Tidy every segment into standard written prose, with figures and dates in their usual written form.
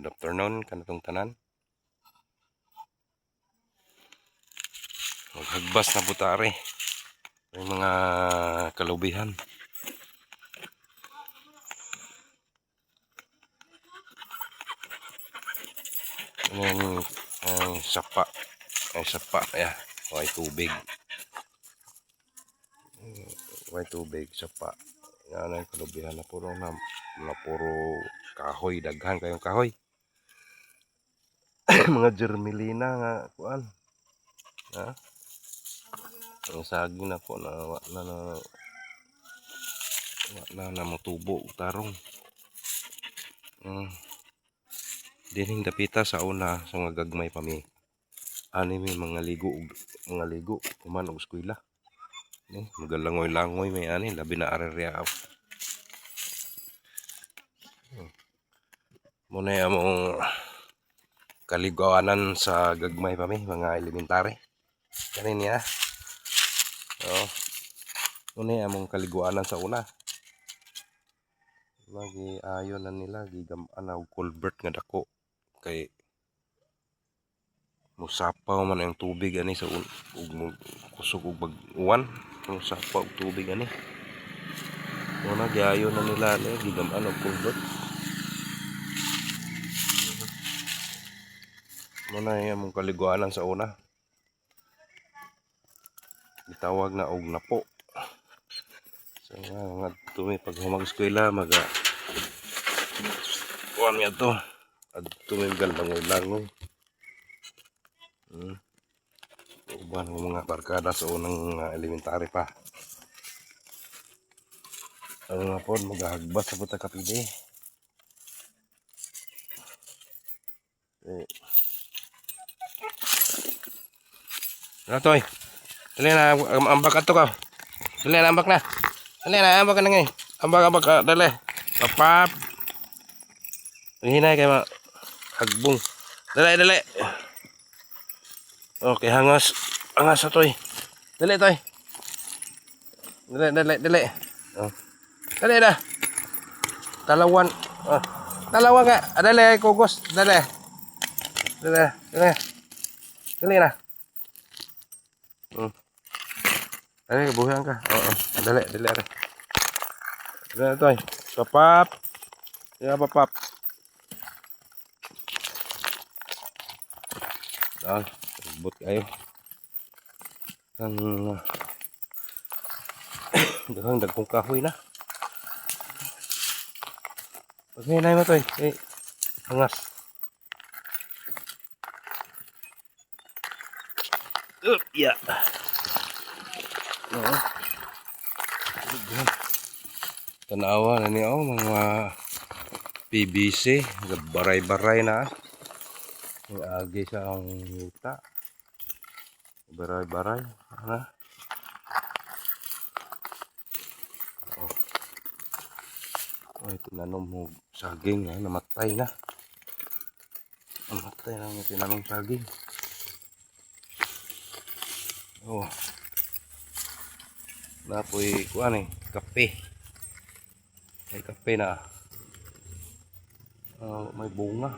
Good afternoon kanatong tanan. Maghagbas na butari. May mga kalubihan. Ang sapa. Ay sapa. Ay tubig. May tubig, sapa. Yan ang kalubihan na puro kahoy. Daghan kayong kahoy. Mga germelina nga kuan. Ha? Ang saging na po na motubo tarong. Dining dapita sa una sa mga gagmay pa mi. Ani mi mga ligo kuman og eskwela. Magalangoy-langoy may ani labi na arerya. Muna among kaligawanan sa gagmay pa mi mga elementary. Kanin niya. Muna among kaliguanan sa una. Lagi ayon na nila gigamaan og culvert nga dako kay musapaw man ang tubig ani sa kusog og bag-uwan. Musapaw og tubig ani. Muna giayon na nila gigamaan og culvert. Muna among kaliguanan sa una. Gitawag na og napo. So nga tumi pag humag-eskwela kuan nga to. Adto may langoy-langoy. Uban ng mga barkada sa unang elementary pa. Ano nga po, maghahagbas sa puta kapide. Ano to eh? Dali na, ambak ato ka. Dali na, ambak na. Dali na, ambak ka na ngayon. Ambak ka, dali. Papap. Hinay kayo hagbong. Dali. Okay, hangas sa toy. Dali toy. Dali. Oh. Dali na. Talawan. Oh. Talawan nga. Dali kugos. Dali na. Dali buhan ka. Oo. Dali are. Dali toy. Papap. Ya papap. Bot kayo. Daghang dagkong kahoy na. Paghinay mo to eh. Hangas. Ya. Tanawa na niyo mga PVC, baray-baray na. May agi sa ang yuta. Baray-baray. Ha? Tinanom mo saging na. Namatay na. Namatay na yung tinanom saging. Napoy kuan kape. May kape na. May bunga.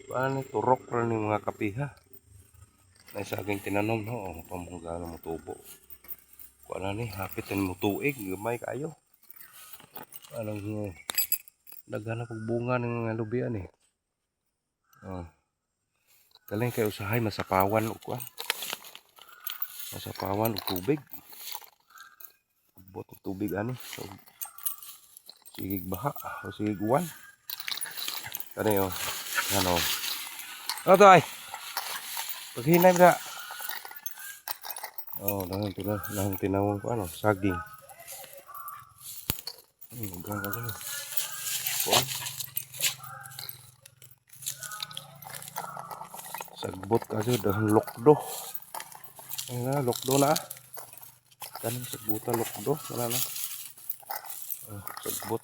Paano turok rin yung mga kape ha? May saging tinanom no, pamungga na mutubo. Kuan na ni, hapit na mutuig, gamay kayo. Anong daghan na pagbunga ng mga lubian eh. Galing kayo usahay masapawan o kuan. Masapawan o tubig. Abot o tubig ani. So, sigig baha o sigig uwan. Kani o. Ano. Ano to ay? Paghinay ba? Lahang tinawang ko ano, saging. Hanggang ka dyan. Kuan. Sagbot ka dyan, dahang lokdo. Ay na, lokdo na. Kanang sagbutan lokdo. Wala na. Sagbot.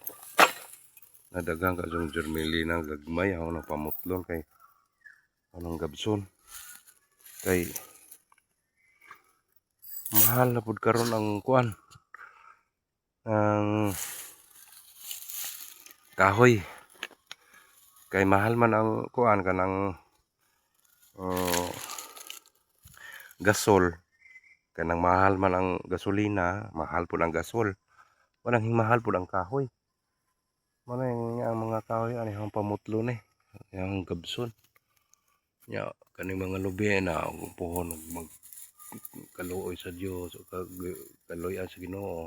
Nadagang ka dyan germelina gagmay. Ako na pamutlon kay anong gabson. Kay mahal na pud karon ang kuan. Ang kahoy. Kay mahal man ang kuan kanang uh, gasol. Kanang mahal man ang gasolina, mahal po ang gasol. Walang mahal po ang kahoy. Mana ang mga kahoy ani ang pamutlo ni, yang gabson. Ya kaning mga lubi na pohon mag kaluoy sa Dios o kaluyan sa Ginoo.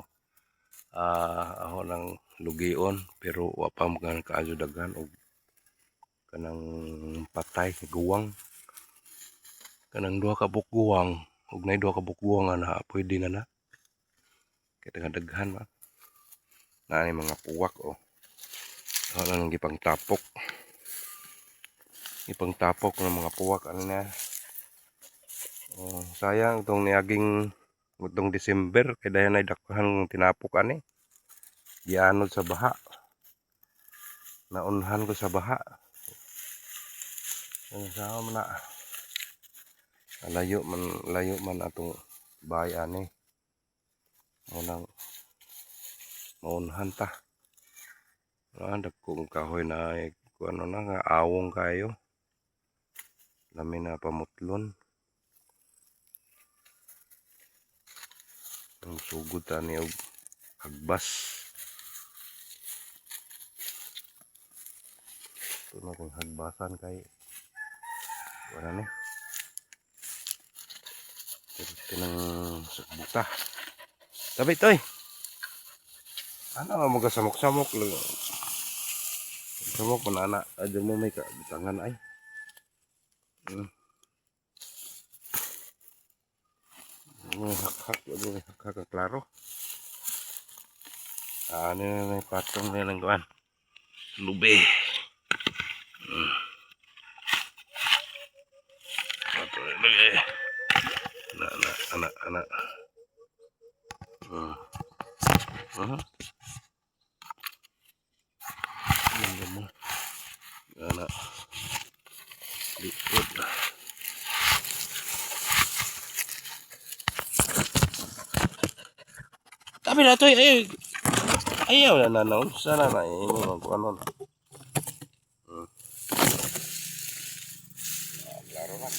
Ako nang lugion pero wa pa mo kaayo daghan og kanang patay guwang. Kanang duha ka bukguwang ug nay duha ka bukguwang na pwede na. Kay daghan ba. Na mga puwak o. Ako nang gipang tapok ng mga puwak ano na. Sayang itong niaging itong December kay dayon ay dakhan tinapok ani. Gianod sa baha. Naunhan ko sa baha. Sa man na layo man atong bahay ani. Unang maunhan ta. Dagkong kahoy na ano na nga awong kayo. Lami na pamutlon. Ang sugod ani og hagbas. Ito na kong hagbasan kay wala ni. Ito ng buta. Tabi toy. Ano mo ka samok-samok lang. Samok man ana, adyo mo may tangan ay. Hak-hak klaro. Ano na may patong na lang kuan. Lube. Patong na lagi. Anak. Yan mo. Anak. Likod. Tapi na to ayaw na nanaw. Sana na kung ano na. Klaro na.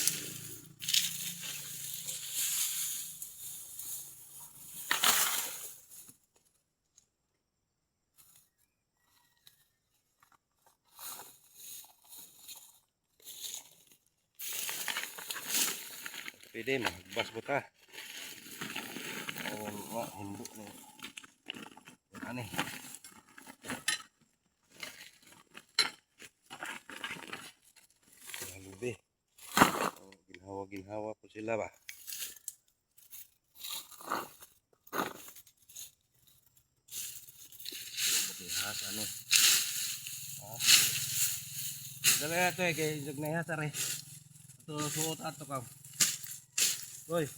Pwede magbas mo ta. Hindi na. Ano eh. Lube. Ginhawa po sila ba. Pabihas ano. Dala na ito kay jug na ihas are. Ito suot ato ka. Hoy.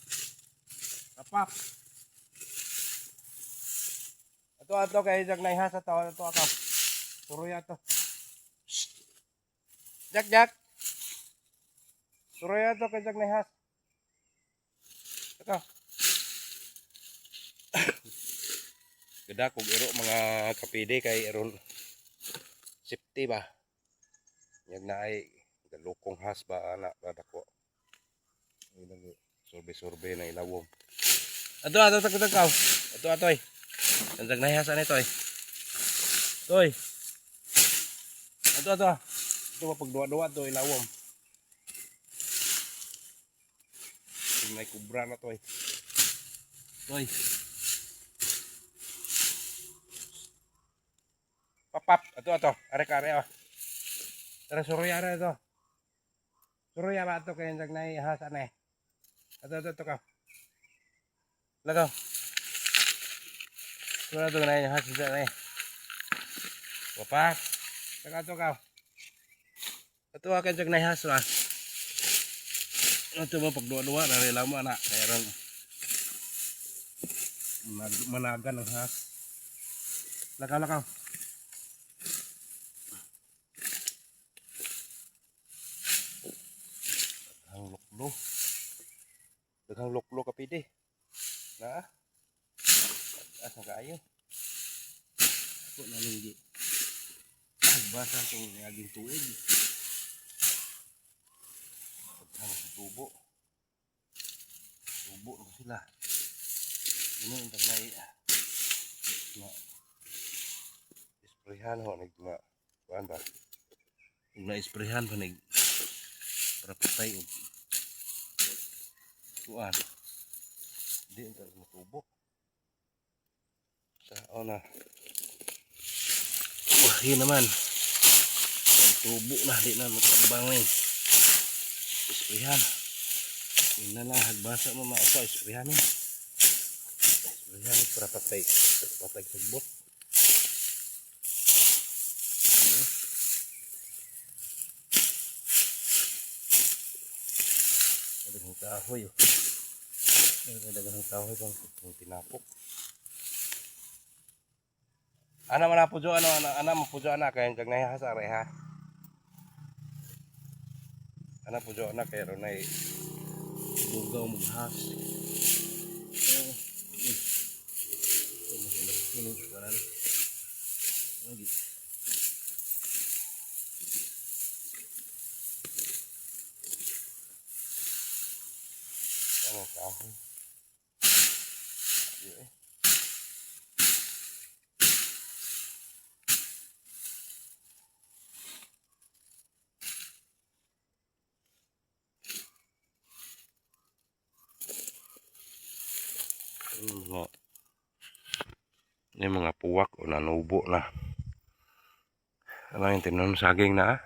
Kapak. Ato kay jag naihas ato ako. Suroy ato. Jak. Suroy ato kay jag naihas. Ato. Gada kog iro mga kapide kay iron safety ba. Yag na ay galukong has ba anak ba dako. Sorbe na ilawom. Ato tagkaw. Ato ay. Nandag nahihasan ito ay. Toy. Ato. Ito mapagduwa-duwa to ilawom. May kubra na to ay. Toy. Papap. Ato. Are. Tara suruy are ito. Suruy ba ito kaya nandag nahihasan eh. Ato ka. Lato. Wala ito na yung hasis na eh. Wapak. Saka ito ka. Ito ka dyan na yung hasis na. Ito mo pagduwa-duwa na rin mo anak. Mayroon managan ng has. Lakaw. Daghang loklo kapide. Na? Asa kaayo. Ako na linggi. Basa itong naging tuig. Pagkakas ng tubo. Tubo na sila. Ano yung tagnay na isprehan ho. Kuhaan ba? Kung na-isprehan pa para patay o kuhaan. Hindi yung tagnay matubo. Sa na. Wah, yun naman. Tubo na. Di na magtabangin. Isprehan. Yun na lang. Hagbasa mo mausa. Isprehan eh. Isprehan eh. Para patay. Patay sagbot. Dagang kahoy. Dagang kahoy pang tinapok. Ana man po jo ana mo po jo ana kay kag nahihas are ha. Ana po jo ana kay ron ay bugaw maghas. Ini kuan. Lagi. Ano kahoy. Ini mga puwak o nanubo na. Ano yung tinanong saging na?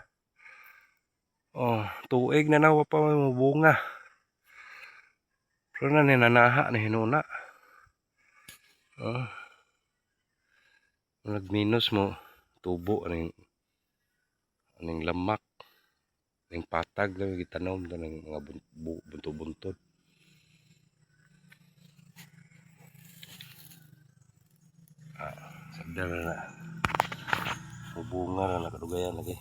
Oh, tuig na nawa pa mo bunga. Pero na ninanaha na hinuna. Oh. Nagminus mo tubo aning lamak. Aning patag lang gitanom do ng mga bunto-buntod. Sadar na. Bunga na nakadugayan lagi.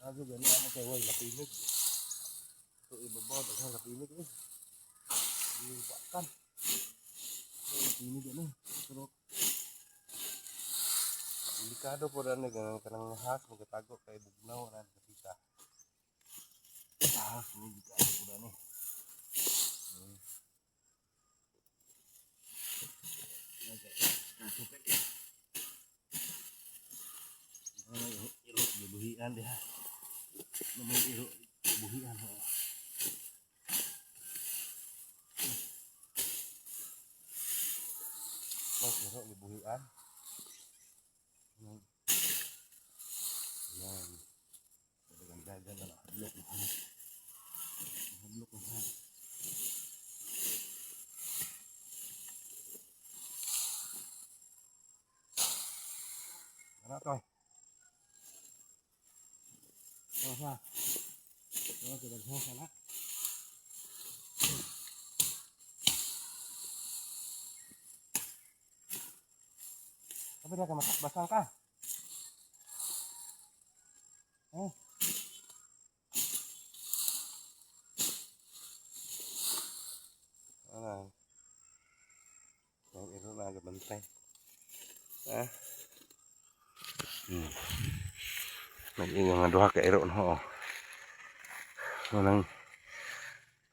Ako gani ako kay way lapinig. So ibabaw daghang lapinig eh. Yung pakan. Lapinig ano. Pero delikado po rin kanang has magatago kay bugnaw na nakita. Has ni delikado po rin eh. Iro buhian dia. Naman iro buhian ho. Iro buhian. Yan. Dagan na hadlok na. Hadlok na. Ano to? Apa? Oh, sudah sana. Tapi dia akan masak basang kah? Ano? Yang itu lah agak benteng. Nag-ingon nga duha ka iro no. Manang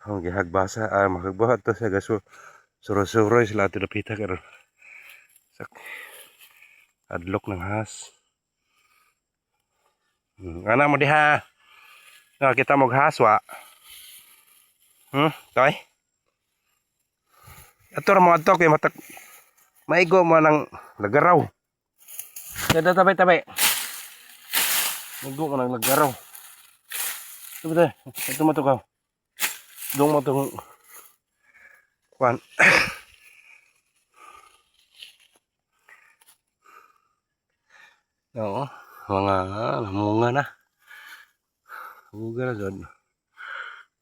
gihagbasa makagbuhat to sa gaso suro-suroy sila ato dapita karon. Sak adlok ng has. Ana mo diha. Kita mo haswa. Toy. Ato ra mo adto kay matak maigo mo nang lagaraw. Kada tabay-tabay. Maigo mo nang lagaraw. Ito ito mo to ka. Dong mo to kuan. Oo, mga namunga na. Buga na dyan.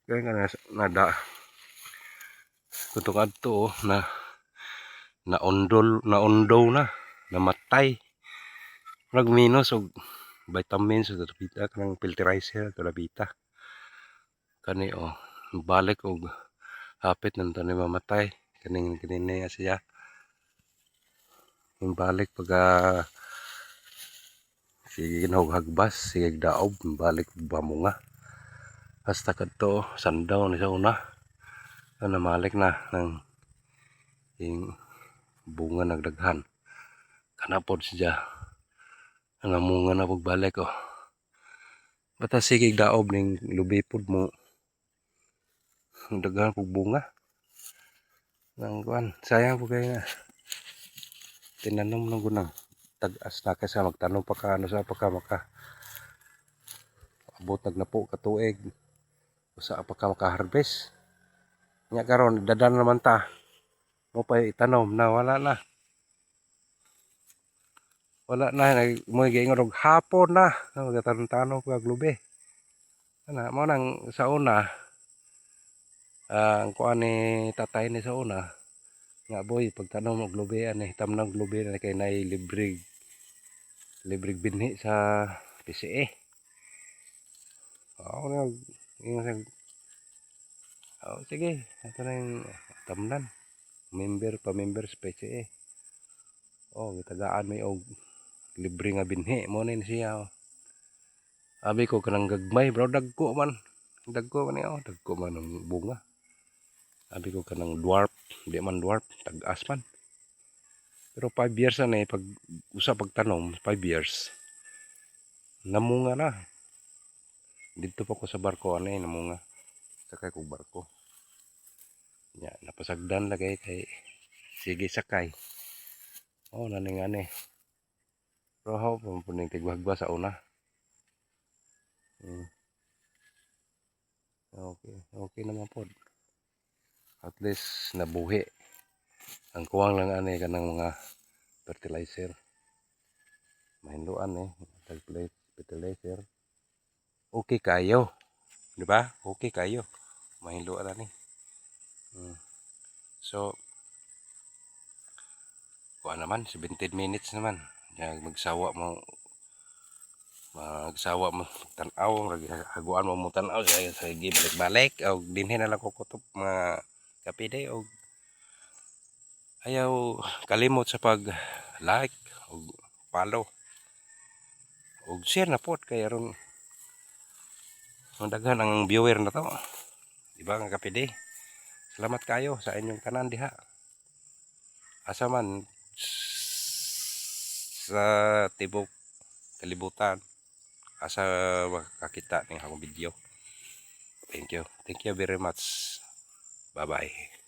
Kaya ka nada. Kutok adto na naundaw na. Namatay. Nagminos og vitamins sa labita. Kanang filterizer sa labita. Kani balik og hapit ng tanim mamatay. Kaning niya siya. Yung balik pagka sige hagbas, sige daob, balik bamunga. Hasta kadto sandaw ni sa una. Namalik na ng yung bunga nagdaghan. Kanapod siya. Namunga na pagbalik Bata sige daob ning lubipod mo. Daghan pug bunga. Nang kuan, sayang po kayo na. Tinanom ng gunang. Tag-as na kasi magtanom pa ka ano sa pa ka maka abot nagnapo ka tuig. Usa pa ka maka-harvest. Nya karon dadan naman ta. Mo pa itanom na wala na. Wala na mo giingon og hapon na. Magatanon-tanon ko glube. Ana mo nang sa una ang kuan ni tatay ni sa una nga boy pagtanom og glube ani tamnang glube na kay nay libreg binhi sa PCA. Na ingon sige ato na yung tamnan member sa PCA. Gitagaan may og libre nga binhi mo na siya. Abi ko kanang gagmay bro dagko man dagko man ang bunga. Abi ko kanang dwarf di man dwarf tag-as man. Pero 5 years na pag usa pagtanom 5 years namunga na. Dito pa ko sa barko namunga. Sakay ko barko. Ya, napasagdan lagay kay sige sakay. Naning ani. Pero how po ning tigwagba sa una. Okay naman po. At least nabuhi. Ang kuwang lang ani kanang mga fertilizer. Mahinduan fertilizer. Okay kayo. Di ba? Okay kayo. Mahinduan ani. So kuha naman 17 minutes naman. Magsawa mo tanaw, haguan mo tanaw sa balik o dinhi na lang ko kutob mga kapide o ayaw kalimot sa pag like o follow o share na po kaya ron daghan ang viewer na to, di ba nga kapide. Salamat kayo sa inyong tanan diha asa man sa tibok kalibutan asa makakita ning akong video. Thank you very much. Bye bye.